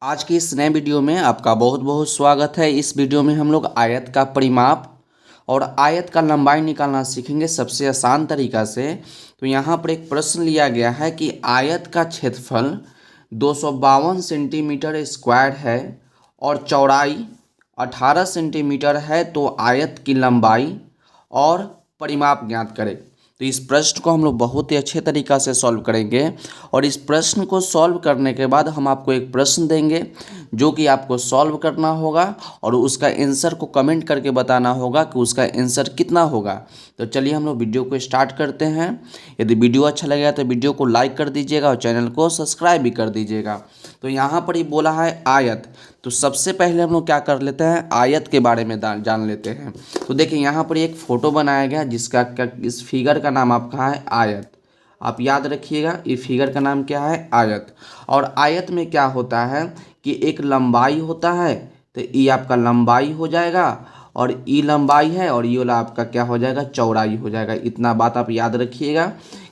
आज की इस नए वीडियो में आपका बहुत बहुत स्वागत है। इस वीडियो में हम लोग आयत का परिमाप और आयत का लंबाई निकालना सीखेंगे सबसे आसान तरीका से। तो यहाँ पर एक प्रश्न लिया गया है कि आयत का क्षेत्रफल 252 सेंटीमीटर स्क्वायर है और चौड़ाई 18 सेंटीमीटर है, तो आयत की लंबाई और परिमाप ज्ञात करें। तो इस प्रश्न को हम लोग बहुत ही अच्छे तरीक़ा से सॉल्व करेंगे और इस प्रश्न को सॉल्व करने के बाद हम आपको एक प्रश्न देंगे जो कि आपको सॉल्व करना होगा और उसका आंसर को कमेंट करके बताना होगा कि उसका आंसर कितना होगा। तो चलिए हम लोग वीडियो को स्टार्ट करते हैं। यदि वीडियो अच्छा लगेगा तो वीडियो को लाइक कर दीजिएगा और चैनल को सब्सक्राइब भी कर दीजिएगा। तो यहाँ पर ही बोला है आयत, तो सबसे पहले हम लोग क्या कर लेते हैं, आयत के बारे में जान लेते हैं। तो देखिए यहाँ पर एक फ़ोटो बनाया गया जिसका इस फिगर का नाम आपका है आयत। आप याद रखिएगा, ये फिगर का नाम क्या है, आयत। और आयत में क्या होता है कि एक लंबाई होता है, तो ये आपका लंबाई हो जाएगा और ये लंबाई है और ये वाला आपका क्या हो जाएगा, चौड़ाई हो जाएगा। इतना बात आप याद रखिएगा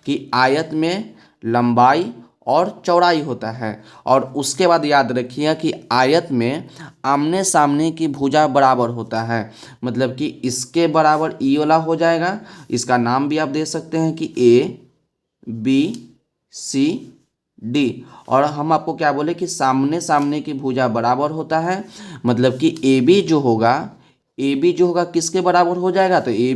कि आयत में लंबाई और चौड़ाई होता है। और उसके बाद याद रखिएगा कि आयत में आमने सामने की भुजा बराबर होता है, मतलब कि इसके बराबर ई वाला हो जाएगा। इसका नाम भी आप दे सकते हैं कि ए बी सी डी। और हम आपको क्या बोले कि सामने सामने की भुजा बराबर होता है, मतलब कि ए बी जो होगा किसके बराबर हो जाएगा, तो ए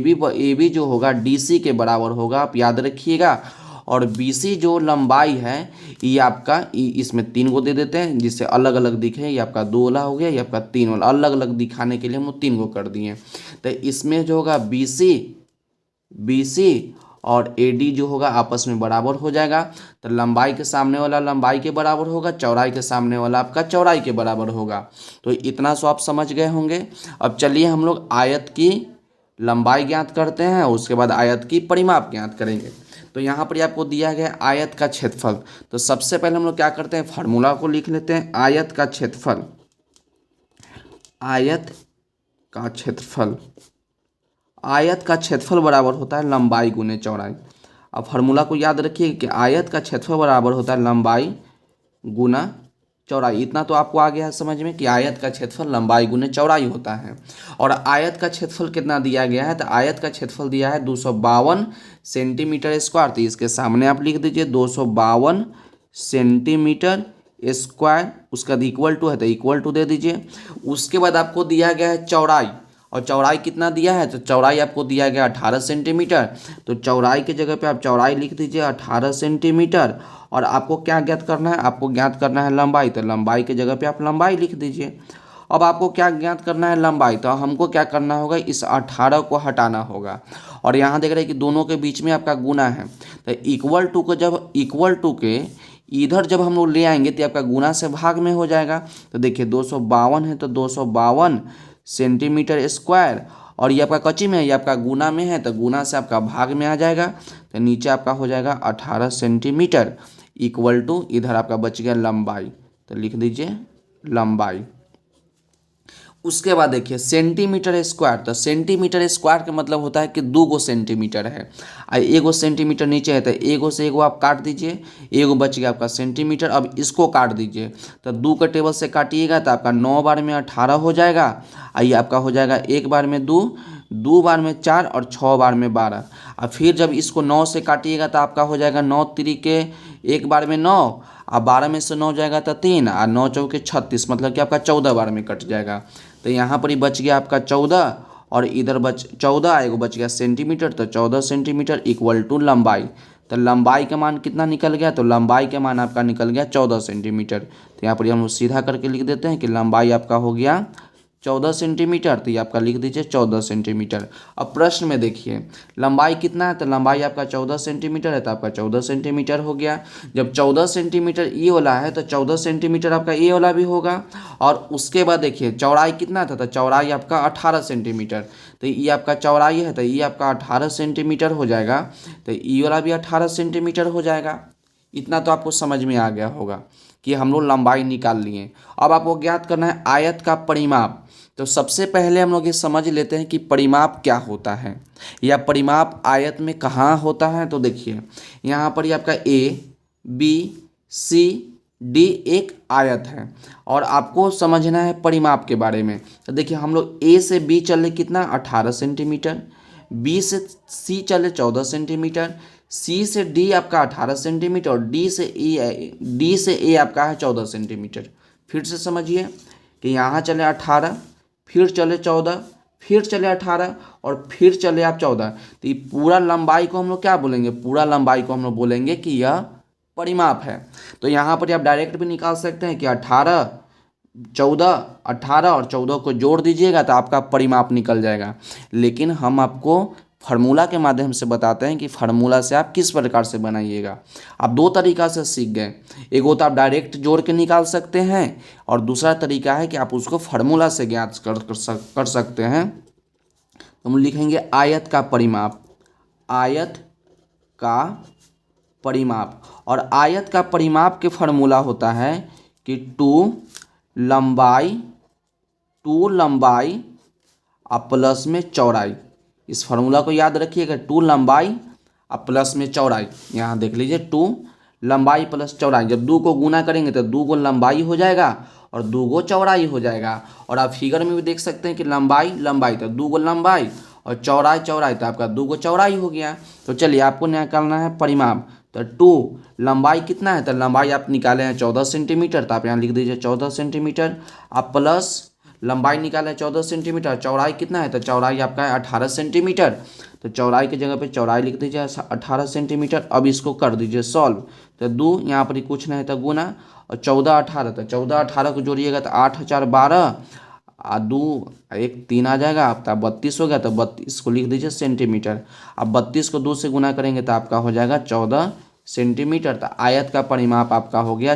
बी जो होगा डी सी के बराबर होगा, आप याद रखिएगा। और बी सी जो लंबाई है ये आपका इसमें 3 को दे देते हैं जिससे अलग अलग दिखे। ये आपका 2 वाला हो गया, ये आपका 3 वाला, अलग अलग दिखाने के लिए हम लोग 3 को कर दिए। तो इसमें जो होगा बी सी और ए डी जो होगा आपस में बराबर हो जाएगा। तो लंबाई के सामने वाला लंबाई के बराबर होगा, चौड़ाई के सामने वाला आपका चौड़ाई के बराबर होगा। तो इतना सो आप समझ गए होंगे। अब चलिए हम लोग आयत की लंबाई ज्ञात करते हैं, उसके बाद आयत की परिमाप ज्ञात करेंगे। तो यहाँ पर आपको दिया गया आयत का क्षेत्रफल। तो सबसे पहले हम लोग क्या करते हैं, फार्मूला को लिख लेते हैं। आयत का क्षेत्रफल आयत का क्षेत्रफल बराबर होता है लंबाई गुने चौड़ाई। अब फार्मूला को याद रखिए कि आयत का क्षेत्रफल बराबर होता है लंबाई गुना चौड़ाई। इतना तो आपको आ गया है समझ में कि आयत का क्षेत्रफल लंबाई गुने चौड़ाई होता है। और आयत का क्षेत्रफल कितना दिया गया है, तो आयत का क्षेत्रफल दिया है 252 सेंटीमीटर स्क्वायर। तो इसके सामने आप लिख दीजिए 252 सेंटीमीटर स्क्वायर, उसका इक्वल टू है तो इक्वल टू दे दीजिए। उसके बाद आपको दिया गया है चौड़ाई, और चौड़ाई कितना दिया है, तो चौड़ाई आपको दिया गया 18 सेंटीमीटर। तो चौड़ाई की जगह पे आप चौड़ाई लिख दीजिए 18 सेंटीमीटर। और आपको क्या ज्ञात करना है, आपको ज्ञात करना है लंबाई, तो लंबाई की जगह पे आप लंबाई लिख दीजिए। अब आपको क्या ज्ञात करना है, लंबाई, तो हमको क्या करना होगा, इस 18 को हटाना होगा। और यहाँ देख रहे हैं कि दोनों के बीच में आपका गुना है, तो इक्वल टू के इधर जब हम लोग ले आएंगे तो आपका गुना से भाग में हो जाएगा। तो देखिए 252 है तो 252 सेंटीमीटर स्क्वायर, और ये आपका कच्ची में है, ये आपका गुना में है, तो गुना से आपका भाग में आ जाएगा। तो नीचे आपका हो जाएगा 18 सेंटीमीटर इक्वल टू इधर आपका बच गया लंबाई, तो लिख दीजिए लंबाई। उसके बाद देखिए सेंटीमीटर स्क्वायर, तो सेंटीमीटर स्क्वायर का मतलब होता है कि 2 सेंटीमीटर है, और 1 सेंटीमीटर नीचे है, तो 1 से 1 आप काट दीजिए, 1 बच गया आपका सेंटीमीटर। अब इसको काट दीजिए, तो 2 का टेबल से काटिएगा तो आपका 9 बार में 18 हो जाएगा। आइए आपका हो जाएगा 1 बार में 2, 2 बार में 4 और 6 बार में 12। और फिर जब इसको 9 से काटिएगा तो आपका हो जाएगा 9 तिरिके 1 बार में 9, और 12 में से 9 जाएगा तो 3, और 9 चौके 36, मतलब कि आपका 14 बार में कट जाएगा। तो यहाँ पर ही बच गया आपका 14, और इधर बच 14, एगो बच गया सेंटीमीटर, तो 14 सेंटीमीटर इक्वल टू लंबाई। तो लंबाई का मान कितना निकल गया, तो लंबाई का मान आपका निकल गया 14 सेंटीमीटर। तो यहाँ पर हम लोग सीधा करके लिख देते हैं कि लंबाई आपका हो गया 14 सेंटीमीटर। तो ये आपका लिख दीजिए 14 सेंटीमीटर। अब प्रश्न में देखिए लंबाई कितना है, तो लंबाई आपका 14 सेंटीमीटर है, तो आपका 14 सेंटीमीटर हो गया। जब 14 सेंटीमीटर ये वाला है तो 14 सेंटीमीटर आपका ये वाला भी होगा। और उसके बाद देखिए चौड़ाई कितना था, तो चौड़ाई आपका 18 सेंटीमीटर। तो ये आपका चौड़ाई है तो ये आपका 18 सेंटीमीटर हो जाएगा, तो ये वाला भी 18 सेंटीमीटर हो जाएगा। इतना तो आपको समझ में आ गया होगा कि हम लोग लंबाई निकाल लिए। अब आपको ज्ञात करना है आयत का परिमाप। तो सबसे पहले हम लोग ये समझ लेते हैं कि परिमाप क्या होता है, या परिमाप आयत में कहाँ होता है। तो देखिए यहाँ पर ये आपका ए बी सी डी एक आयत है। और आपको समझना है परिमाप के बारे में। तो देखिए हम लोग ए से बी चले कितना 18 सेंटीमीटर, बी से सी चले 14 सेंटीमीटर, सी से डी आपका 18 सेंटीमीटर और डी से ए आपका है 14 सेंटीमीटर। फिर से समझिए कि यहाँ चले 18, फिर चले 14, फिर चले 18 और फिर चले आप 14। तो ये पूरा लंबाई को हम लोग क्या बोलेंगे, पूरा लंबाई को हम लोग बोलेंगे कि यह परिमाप है। तो यहाँ पर आप डायरेक्ट भी निकाल सकते हैं कि 18 और 14 को जोड़ दीजिएगा तो आपका परिमाप निकल जाएगा। लेकिन हम आपको फार्मूला के माध्यम से बताते हैं कि फार्मूला से आप किस प्रकार से बनाइएगा। आप दो तरीका से सीख गए, एक वो तो आप डायरेक्ट जोड़ के निकाल सकते हैं और दूसरा तरीका है कि आप उसको फार्मूला से ज्ञात कर सकते हैं। तो हम लिखेंगे आयत का परिमाप, आयत का परिमाप। और आयत का परिमाप के फार्मूला होता है कि टू लंबाई प्लस में चौड़ाई। इस फार्मूला को याद रखिएगा, 2 लंबाई प्लस में चौड़ाई। यहाँ देख लीजिए 2 लंबाई प्लस चौड़ाई, जब 2 को गुना करेंगे तो 2 गो लंबाई हो जाएगा और 2 गो चौड़ाई हो जाएगा। और आप फिगर में भी देख सकते हैं कि लंबाई तो 2 गो लंबाई और चौड़ाई तो आपका 2 गो चौड़ाई हो गया। तो चलिए आपको निकालना है परिमाप। तो 2 लंबाई कितना है, तो लंबाई आप निकाले हैं 14 सेंटीमीटर, तो आप यहाँ लिख दीजिए 14 सेंटीमीटर। आप प्लस लंबाई निकाले 14 सेंटीमीटर, चौड़ाई कितना है, तो चौड़ाई आपका है 18 सेंटीमीटर। तो चौड़ाई की जगह पे चौड़ाई लिख दीजिए 18 सेंटीमीटर। अब इसको कर दीजिए सॉल्व। तो 2 यहाँ पर कुछ नहीं तो गुना और 14 18, तो 14 18 को जोड़िएगा तो 8 4 12 और 2 1 3 आ जाएगा, आपका 32 हो गया। तो 32 को लिख दीजिए सेंटीमीटर। अब 32 को 2 से गुना करेंगे तो आपका हो जाएगा 14 सेंटीमीटर। तो आयत का परिमाप आपका हो गया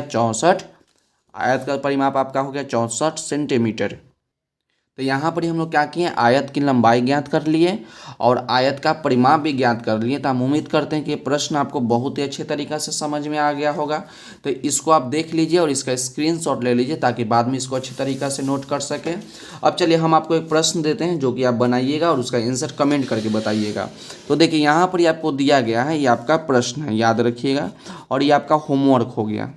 64 सेंटीमीटर। तो यहाँ पर ही हम लोग क्या किए, आयत की लंबाई ज्ञात कर लिए और आयत का परिमाप भी ज्ञात कर लिए। तो हम उम्मीद करते हैं कि ये प्रश्न आपको बहुत ही अच्छे तरीक़े से समझ में आ गया होगा। तो इसको आप देख लीजिए और इसका स्क्रीनशॉट ले लीजिए ताकि बाद में इसको अच्छे तरीक़े से नोट कर सकें। अब चलिए हम आपको एक प्रश्न देते हैं जो कि आप बनाइएगा और उसका आंसर कमेंट करके बताइएगा। तो देखिए यहाँ पर ही आपको दिया गया है, ये आपका प्रश्न है, याद रखिएगा। और ये आपका होमवर्क हो गया,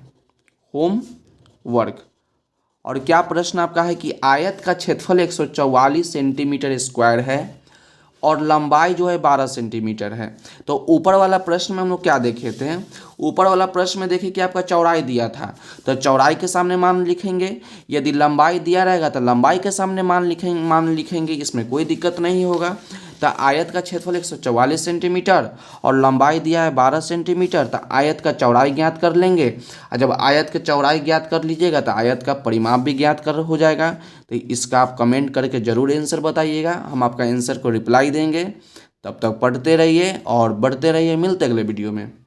होमवर्क। और क्या प्रश्न आपका है कि आयत का क्षेत्रफल 144 सेंटीमीटर स्क्वायर है और लंबाई जो है 12 सेंटीमीटर है। तो ऊपर वाला प्रश्न में हम लोग क्या देखे थे, ऊपर वाला प्रश्न में देखिए कि आपका चौड़ाई दिया था, तो चौड़ाई के सामने मान लिखेंगे। यदि लंबाई दिया रहेगा तो लंबाई के सामने मान लिखेंगे, इसमें कोई दिक्कत नहीं होगा। तो आयत का क्षेत्रफल 144 सेंटीमीटर और लंबाई दिया है 12 सेंटीमीटर, तो आयत का चौड़ाई ज्ञात कर लेंगे। और जब आयत का चौड़ाई ज्ञात कर लीजिएगा तो आयत का परिमाप भी ज्ञात कर हो जाएगा। तो इसका आप कमेंट करके ज़रूर आंसर बताइएगा, हम आपका आंसर को रिप्लाई देंगे। तब तक पढ़ते रहिए और बढ़ते रहिए, मिलते अगले वीडियो में।